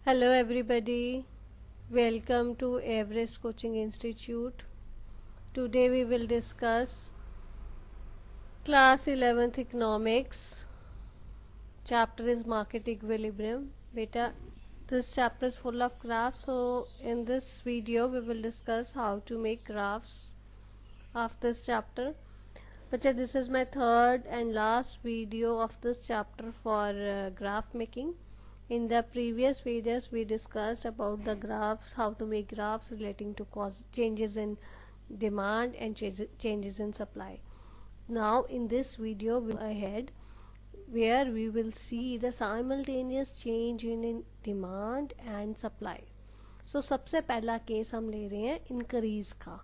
Hello everybody, welcome to Everest Coaching Institute. Today we will discuss class 11th economics. Chapter is market equilibrium. Beta, this chapter is full of graphs, so in this video we will discuss how to make graphs of this chapter. But this is my third and last video of this chapter for graph making. In the previous videos we discussed about the graphs, how to make graphs relating to changes in demand and changes in supply. Now in this video we go ahead where we will see the simultaneous change in demand and supply. So सबसे पहला case हम ले रहे हैं increase का,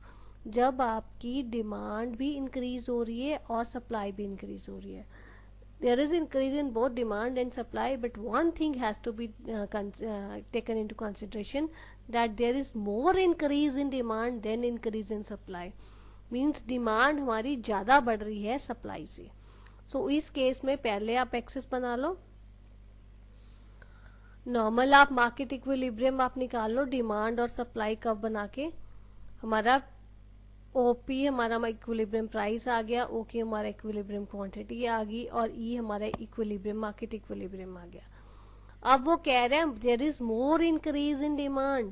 जब आपकी demand भी इंक्रीज हो रही है और सप्लाई भी इंक्रीज हो रही है. There is increase in both demand and supply, but one thing has to be taken into consideration, that there is more increase in demand than increase in supply. Means demand हमारी ज़्यादा बढ़ रही है supply से. So इस case में पहले आप एक्सेस बना लो. नॉर्मल आप मार्केट इक्विलिब्रियम आप निकाल लो डिमांड और सप्लाई कब बना के. हमारा ओपी हमारा इक्विलिब्रियम प्राइस आ गया, ओके हमारा इक्विलिब्रियम क्वांटिटी आ गई और ई हमारा इक्विलिब्रियम मार्केट इक्विलिब्रियम आ गया. अब वो कह रहे हैं there is more increase in demand.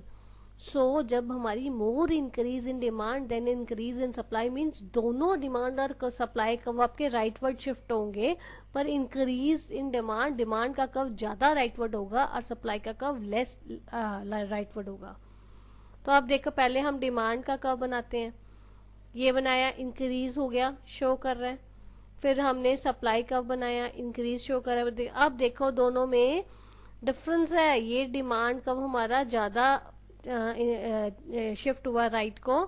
So जब हमारी more increase in demand then increase in supply, means दोनों डिमांड और सप्लाई कब आपके राइटवर्ड शिफ्ट होंगे, पर इंक्रीज इन डिमांड का कब ज्यादा राइटवर्ड होगा और सप्लाई का कब लेस राइटवर्ड होगा. तो अब देखो पहले हम डिमांड का कब बनाते हैं. ये बनाया, इंक्रीज हो गया, शो कर रहा है. फिर हमने सप्लाई कब बनाया, इंक्रीज शो कर रहा है. अब देखो दोनों में डिफरेंस है. ये डिमांड कब हमारा ज्यादा शिफ्ट हुआ राइट को,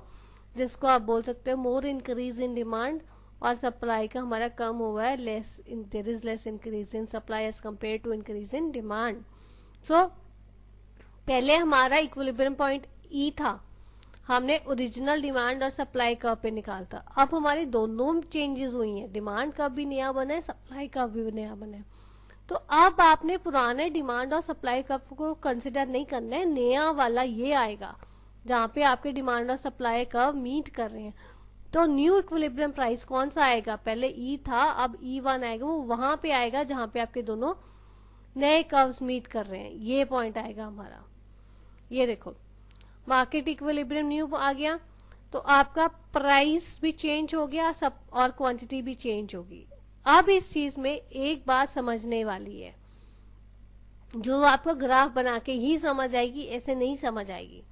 जिसको आप बोल सकते हो मोर इंक्रीज इन डिमांड, और सप्लाई का हमारा कम हुआ है, less there is less increase in supply as compare to increase in demand. So पहले हमारा इक्विलिब्रियम पॉइंट ई था, हमने ओरिजिनल डिमांड और सप्लाई कर्व पे निकालता. अब हमारी दोनों चेंजेस हुई हैं, डिमांड कर्व भी नया बना है, सप्लाई कर्व भी नया बना है. तो अब आपने पुराने डिमांड और सप्लाई कर्व को कंसिडर नहीं करना है, नया वाला ये आएगा जहाँ पे आपके डिमांड और सप्लाई कर्व मीट कर रहे हैं. तो न्यू इक्विलिब्रियम प्राइस कौन सा आएगा, पहले ई था अब E1 आएगा, वो वहां पे आएगा जहाँ पे आपके दोनों नए कर्व्स मीट कर रहे हैं. ये पॉइंट आएगा हमारा. ये देखो मार्केट इक्विलिब्रियम न्यू आ गया, तो आपका प्राइस भी चेंज हो गया सब और क्वांटिटी भी चेंज होगी. अब इस चीज में एक बात समझने वाली है, जो आपको ग्राफ बना के ही समझ आएगी, ऐसे नहीं समझ आएगी.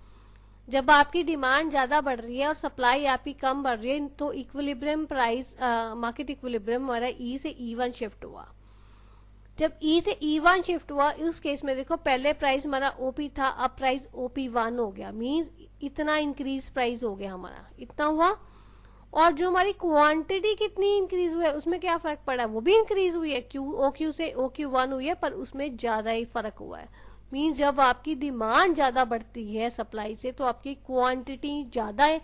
जब आपकी डिमांड ज्यादा बढ़ रही है और सप्लाई आपकी कम बढ़ रही है, तो इक्विलिब्रियम प्राइस मार्केट इक्विलिब्रियम हमारा ई से E1 शिफ्ट हुआ. जब ई से E1 शिफ्ट हुआ, उस केस में देखो पहले प्राइस हमारा ओपी था, अब प्राइस OP1 हो गया. मींस इतना इंक्रीज प्राइस हो गया हमारा, इतना हुआ. और जो हमारी क्वांटिटी कितनी इंक्रीज हुई है उसमें क्या फर्क पड़ा, वो भी इंक्रीज हुई है. OQ से OQ1 हुई है, पर उसमें ज्यादा ही फर्क हुआ है. मींस जब आपकी डिमांड ज्यादा बढ़ती है सप्लाई से, तो आपकी क्वांटिटी ज्यादा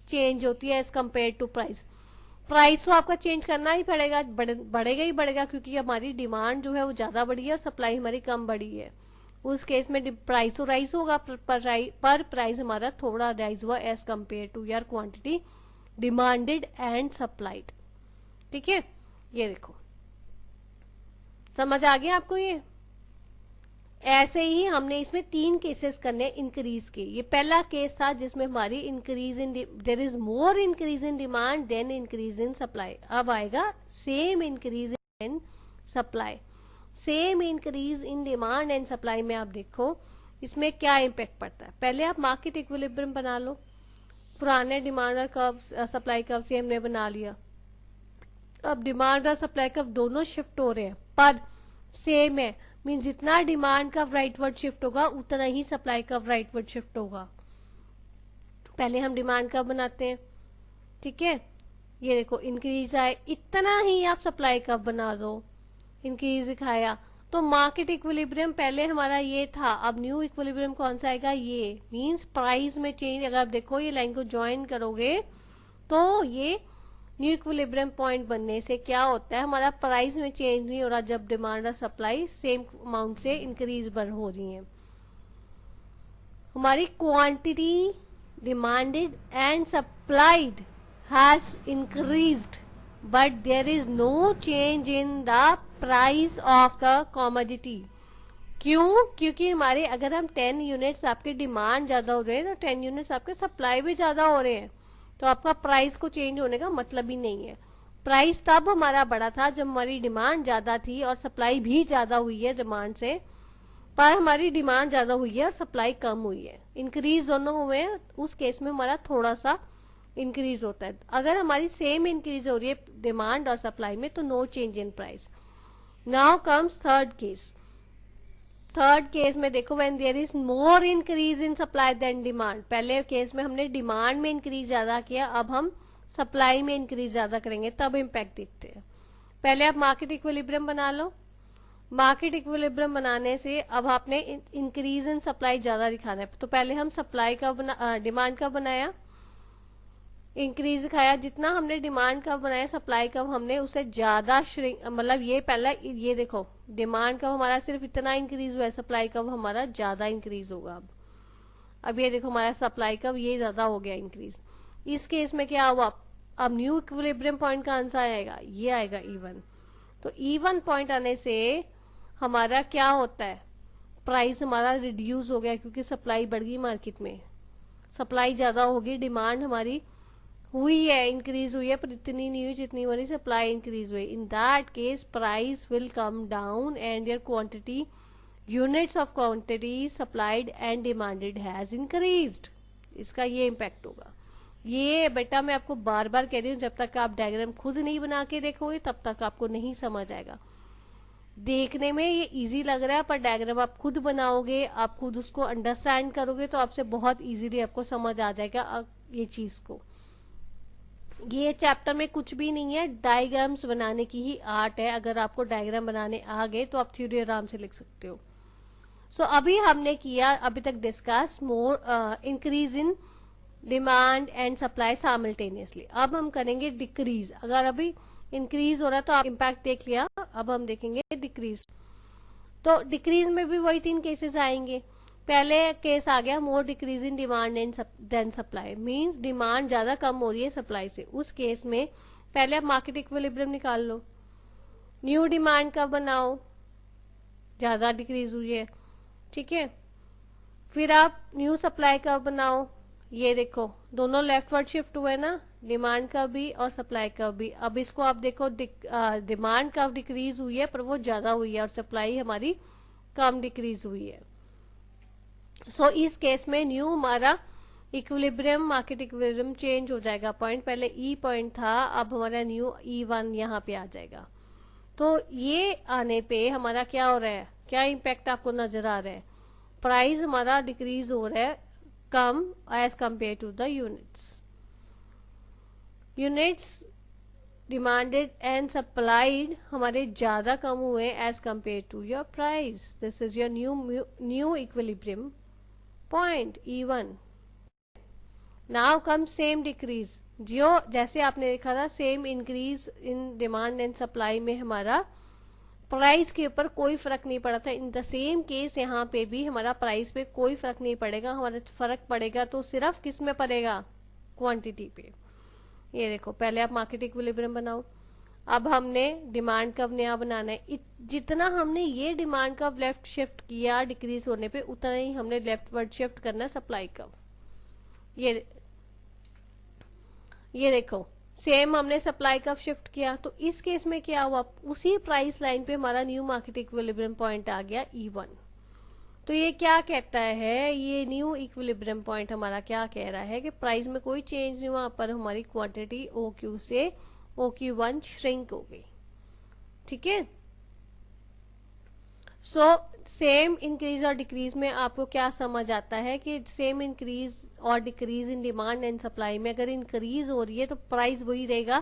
चेंज होती है as compare to price. Price तो आपका चेंज करना ही पड़ेगा, बढ़ेगा ही बढ़ेगा, क्योंकि हमारी डिमांड जो है वो ज्यादा बढ़ी है और सप्लाई हमारी कम बढ़ी है. उस केस में प्राइस तो राइज होगा, पर प्राइस हमारा थोड़ा राइज हुआ एज कंपेयर टू यार क्वांटिटी डिमांडेड एंड सप्लाइड. ठीक है, ये देखो समझ आ गया आपको. ये ऐसे ही हमने इसमें 3 केसेस करने इंक्रीज के. ये पहला केस था जिसमें हमारी increase in there is more increase in demand then increase in supply. अब आएगा same increase in supply, same increase in demand and supply में आप देखो इसमें क्या इम्पेक्ट पड़ता है. पहले आप मार्केट इक्विलिब्रियम बना लो. पुराने डिमांड और कर्व सप्लाई कर्व से हमने बना लिया. अब डिमांड और सप्लाई कर्व दोनों शिफ्ट हो रहे हैं, पर सेम है. मीन जितना डिमांड का राइटवर्ड शिफ्ट होगा उतना ही सप्लाई का राइटवर्ड शिफ्ट होगा. पहले हम डिमांड का बनाते हैं. ठीक है, ये देखो इंक्रीज आए, इतना ही आप सप्लाई का बना दो. इंक्रीज दिखाया, तो मार्केट इक्विलिब्रियम पहले हमारा ये था, अब न्यू इक्विलिब्रियम कौन सा आएगा, ये. मींस प्राइस में चेंज. अगर आप देखो ये लाइन को ज्वाइन करोगे तो ये न्यू इक्विलिब्रियम पॉइंट बनने से क्या होता है, हमारा प्राइस में चेंज नहीं हो रहा जब डिमांड और सप्लाई सेम अमाउंट से इंक्रीज बढ़ हो रही है. हमारी quantity demanded and supplied has increased but there is no change in the price of the commodity. क्यों? क्योंकि हमारे अगर हम 10 यूनिट्स आपके डिमांड ज्यादा हो रहे हैं तो 10 यूनिट्स आपके सप्लाई भी ज्यादा हो रहे हैं, तो आपका प्राइस को चेंज होने का मतलब ही नहीं है। प्राइस तब हमारा बढ़ा था जब हमारी डिमांड ज्यादा थी और सप्लाई भी ज्यादा हुई है डिमांड से, पर हमारी डिमांड ज्यादा हुई है और सप्लाई कम हुई है, इंक्रीज दोनों हुए हैं, उस केस में हमारा थोड़ा सा इंक्रीज होता है। अगर हमारी सेम इंक्रीज हो रही है डिमांड और सप्लाई में तो no change in price. Now comes third case. Third case में देखो when there is more increase in supply then demand. पहले केस में हमने डिमांड में इंक्रीज ज्यादा किया, अब हम सप्लाई में इंक्रीज ज्यादा करेंगे, तब इम्पैक्ट दिखते हैं। पहले आप मार्केट इक्विलिब्रियम बना लो। मार्केट इक्विलिब्रियम बनाने से अब आपने इंक्रीज इन सप्लाई ज्यादा दिखाना है, तो पहले हम सप्लाई का डिमांड का बनाया, इंक्रीज दिखाया, जितना हमने डिमांड का बनाया सप्लाई का हमने उससे ज्यादा श्रिंक, मतलब ये पहला ये देखो डिमांड का हमारा सिर्फ इतना इंक्रीज हुआ है, सप्लाई का हमारा ज्यादा इंक्रीज होगा। अब ये देखो हमारा सप्लाई का ये ज्यादा हो गया इंक्रीज। इस केस में क्या हुआ, अब न्यू इक्विलिब्रियम पॉइंट का आंसर आएगा, ये आएगा इवन। तो इवन पॉइंट आने से हमारा क्या होता है, प्राइस हमारा रिड्यूस हो गया क्योंकि सप्लाई बढ़ गई मार्केट में, सप्लाई ज्यादा होगी, डिमांड हमारी हुई है इंक्रीज हुई है पर इतनी नहीं हुई जितनी हमारी सप्लाई इंक्रीज हुई। In that case price will come down and your quantity units of quantity supplied and demanded has increased. इसका ये इम्पैक्ट होगा। ये बेटा मैं आपको बार बार कह रही हूँ, जब तक आप डायग्राम खुद नहीं बना के देखोगे तब तक आपको नहीं समझ आएगा। देखने में ये इजी लग रहा है पर डायग्राम आप खुद बनाओगे, आप खुद उसको अंडरस्टैंड करोगे तो आपसे बहुत इजीली आपको समझ आ जाएगा ये चीज को। ये चैप्टर में कुछ भी नहीं है, डायग्राम्स बनाने की ही आर्ट है। अगर आपको डायग्राम बनाने आ गए तो आप थ्योरी आराम से लिख सकते हो। सो अभी हमने किया अभी तक discuss more increase in demand and supply simultaneously. अब हम करेंगे डिक्रीज। अगर अभी इंक्रीज हो रहा है तो आप इम्पैक्ट देख लिया, अब हम देखेंगे डिक्रीज। तो डिक्रीज में भी वही 3 केसेस आएंगे। पहले केस आ गया more decrease in demand and then supply, means demand ज्यादा कम हो रही है सप्लाई से। उस केस में पहले आप मार्केट इक्विलिब्रियम निकाल लो, न्यू डिमांड का बनाओ, ज्यादा डिक्रीज हुई है, ठीक है। फिर आप न्यू सप्लाई का बनाओ, ये देखो दोनों लेफ्टवर्ड शिफ्ट हुए ना, डिमांड का भी और सप्लाई का भी। अब इसको आप देखो डिमांड का डिक्रीज हुई है पर वो ज्यादा हुई है और सप्लाई हमारी कम डिक्रीज हुई है। सो इस केस में न्यू हमारा इक्विलिब्रियम मार्केट इक्विलिब्रियम चेंज हो जाएगा। पॉइंट पहले ई पॉइंट था, अब हमारा न्यू E1 यहाँ पे आ जाएगा। तो ये आने पे हमारा क्या हो रहा है, क्या इम्पैक्ट आपको नजर आ रहा है, प्राइस हमारा डिक्रीज हो रहा है कम as compare to the units demanded and supplied हमारे ज्यादा कम हुए as compare to your price. This is your new equilibrium point E1। Now come same decrease, जो जैसे आपने देखा था same increase in demand and supply में हमारा प्राइस के ऊपर कोई फर्क नहीं पड़ा था। इन द सेम केस यहाँ पे भी हमारा प्राइस पे कोई फर्क नहीं पड़ेगा, हमारा फर्क पड़ेगा तो सिर्फ किस में पड़ेगा, क्वांटिटी पे। ये देखो पहले आप मार्केट इक्विलिब्रियम बनाओ, अब हमने डिमांड कर्व नया बनाना है। जितना हमने ये डिमांड कर्व लेफ्ट शिफ्ट किया डिक्रीज होने पे, उतना ही हमने लेफ्टवर्ड शिफ्ट करना है सप्लाई कर्व। ये देखो सेम हमने सप्लाई कर्व शिफ्ट किया, तो इस केस में क्या हुआ, उसी प्राइस लाइन पे हमारा न्यू मार्केट इक्विलिब्रियम पॉइंट आ गया E1। तो ये क्या कहता है, ये न्यू इक्विलिब्रियम पॉइंट हमारा क्या कह रहा है कि प्राइस में कोई चेंज नहीं हुआ पर हमारी क्वांटिटी OQ से OQ1 श्रिंक हो गई, ठीक है। सो सेम इंक्रीज और डिक्रीज में आपको क्या समझ आता है कि सेम इंक्रीज और decrease in demand and supply में अगर इंक्रीज हो रही है तो प्राइस वही रहेगा,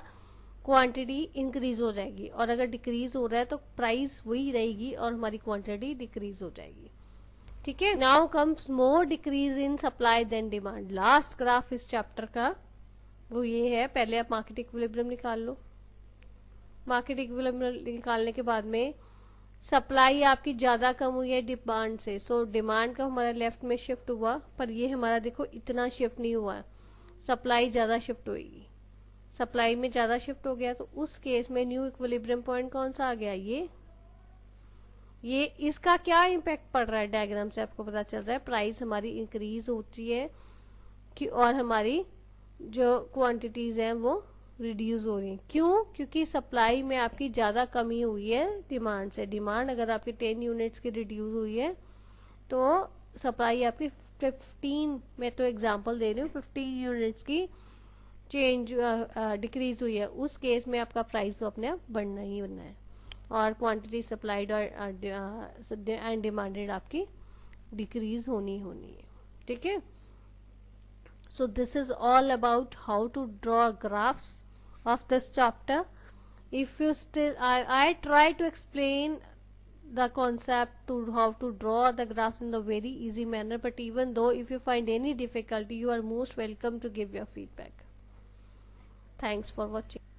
क्वांटिटी इंक्रीज हो जाएगी, और अगर डिक्रीज हो रहा है तो प्राइस वही रहेगी और हमारी क्वांटिटी डिक्रीज हो जाएगी, ठीक है। Now comes more decrease in supply then demand. Last graph इस चैप्टर का वो ये है। पहले आप मार्केट इक्विलिब्रियम निकाल लो, मार्केट इक्विलिब्रियम निकालने के बाद में सप्लाई आपकी ज़्यादा कम हुई है डिमांड से, सो डिमांड का हमारा लेफ्ट में शिफ्ट हुआ, पर ये हमारा देखो इतना शिफ्ट नहीं हुआ, सप्लाई ज़्यादा शिफ्ट हुई, सप्लाई में ज़्यादा शिफ्ट हो गया, तो उस केस में न्यू इक्विलिब्रियम पॉइंट कौन सा आ गया, ये इसका क्या इम्पैक्ट पड़ रहा है डायग्राम से आपको पता चल रहा है, प्राइस हमारी इंक्रीज होती है कि और हमारी जो क्वांटिटीज हैं वो रिड्यूस हो रही हैं। क्यों? क्योंकि सप्लाई में आपकी ज़्यादा कमी हुई है डिमांड से। डिमांड अगर आपकी 10 यूनिट्स की रिड्यूस हुई है तो सप्लाई आपकी 15, मैं तो एग्जांपल दे रही हूँ, 15 यूनिट्स की चेंज डिक्रीज हुई है, उस केस में आपका प्राइस तो अपने आप बढ़ना ही बनना है और क्वांटिटी सप्लाइड और एंड डिमांडेड आपकी डिक्रीज होनी है। ठीक है, so this is all about how to draw graphs of this chapter. If you still I try to explain the concept to how to draw the graphs in the very easy manner, but even though if you find any difficulty, you are most welcome to give your feedback. Thanks for watching.